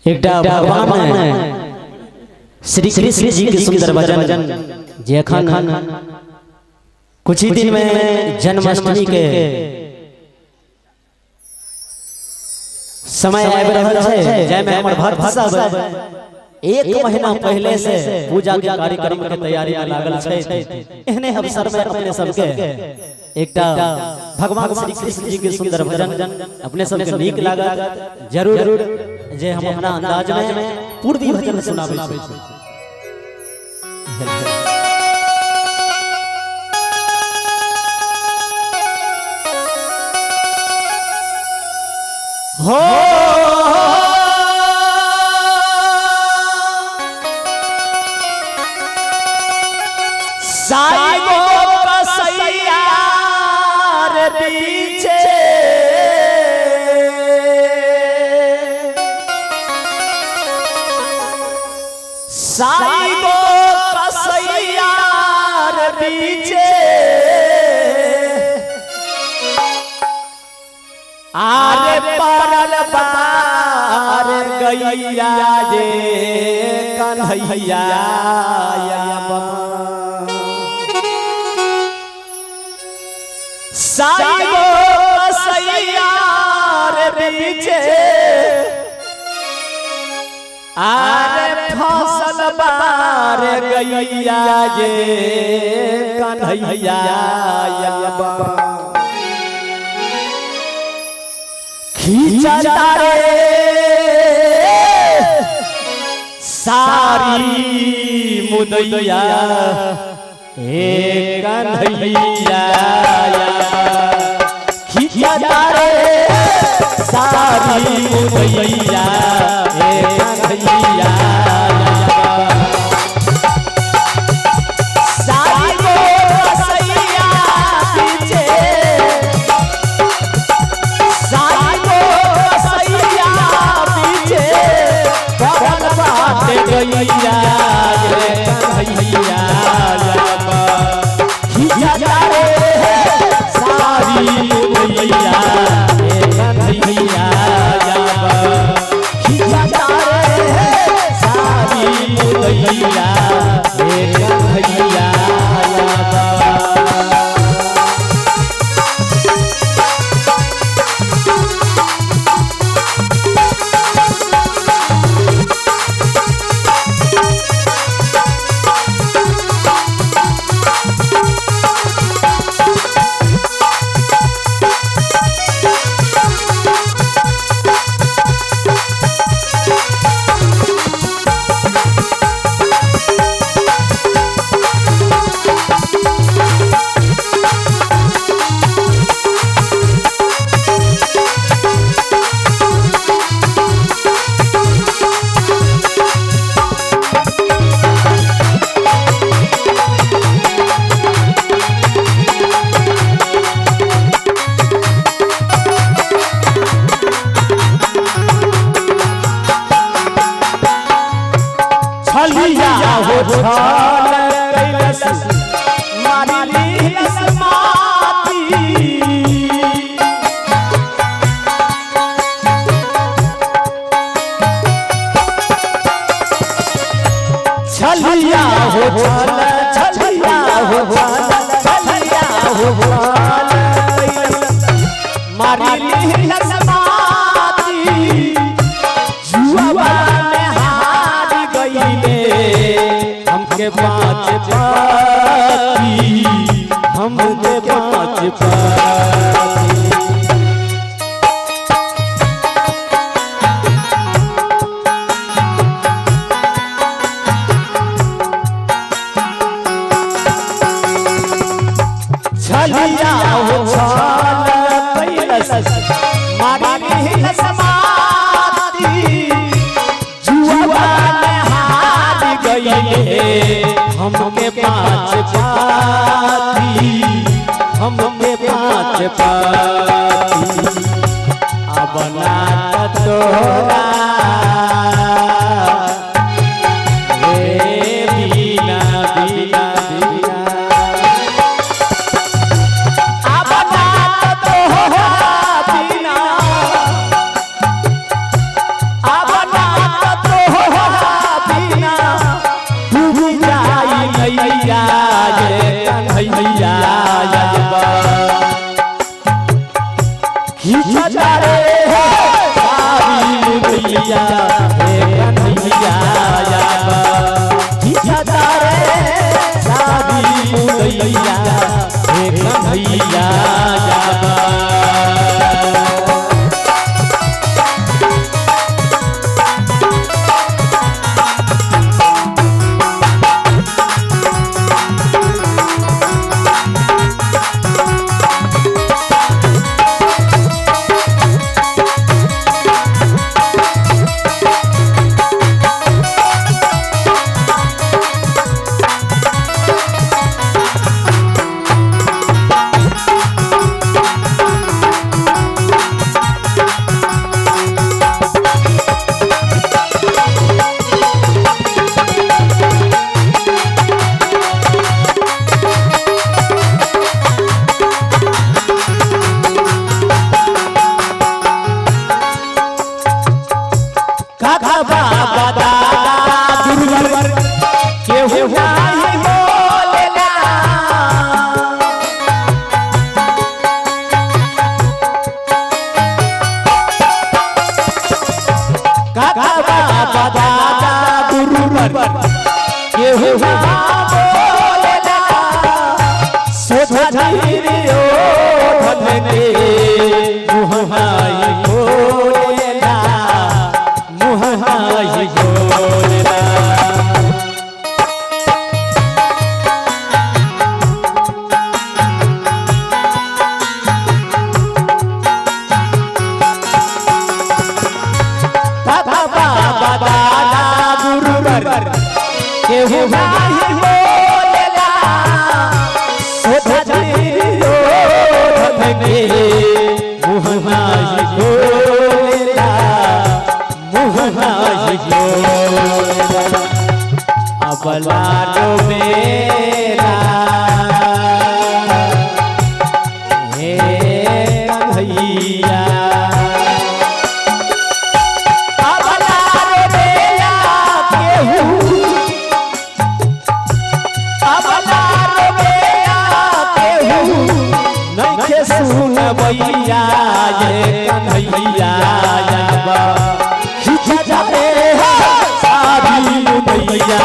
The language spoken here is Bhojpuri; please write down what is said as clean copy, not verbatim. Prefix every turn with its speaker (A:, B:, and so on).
A: एकटा भगवान श्री कृष्ण जी के सुंदर भजन जे एखन कुछ ही दिन में जन्माष्टमी के समय आबि रहल छै, जाहिमे हमर भक्त सब एक महीना पहले से पूजा के कार्यक्रम के तैयारी में लागल छै। एहने अवसर में अपने सबके एकटा भगवान श्री कृष्ण जी के सुंदर भजन अपने सबके नीक लागत जरूर जे हम अपना अंदाज में पूर्वी भजन सुनाबै छी। हो साईं कसैया रे पीछे साईं कसैया रे पीछे आरे परल पार गैया जे कन्हैया साईं कसैया रे पीछे आरे फसल बार गैया जे कन्हैया खींचता रे सारी मुदैया हे कन्हैया खींचता रे सारी मुदैया हे कन्हैया गैया रे कन्हैया खींचता रे सारी मुदैया हे कन्हैया खींचता रे सारी मुदैया हे कन्हैया हो छाल कैलस मारी लीलस माती छलिया हो छाल छलिया हो छाल छलिया हो छाल मारी लीलस माती जुआ में हार गईले हमके पाँच पाती हमके पाँच पाती छलिया हो छाल कैलस मारी लीलस माती जुआ में हार गईले हमके पाँच पाती हमके पाँच पाती अब ना तोरा रे बीना बीना बीना अब ना तोरा बीना अब ना मुदैया हे कन्हैया जाबा खींचा तारे शादी मुदैया हे कन्हैया जाबा बाबा दादा गुरुवर केहू नाही बोलेला काका बाबा दादा गुरुवर केहू नाही बोलेला सोधा धीरे ओ धन के मुहाई बोलेला मुहाई बोलेला दादा बाबा दादा गुरुवर केहू नाही बोलेला सोधा धीरे ओ धन के मुहाई बोलेला अबलारो मेरा हे कन्हैया अबलारो मेरा केहू अबलारो मेरा केहू नइखे सुनबैया ये कन्हैया जाबा खींचा जाते शादी मुदैया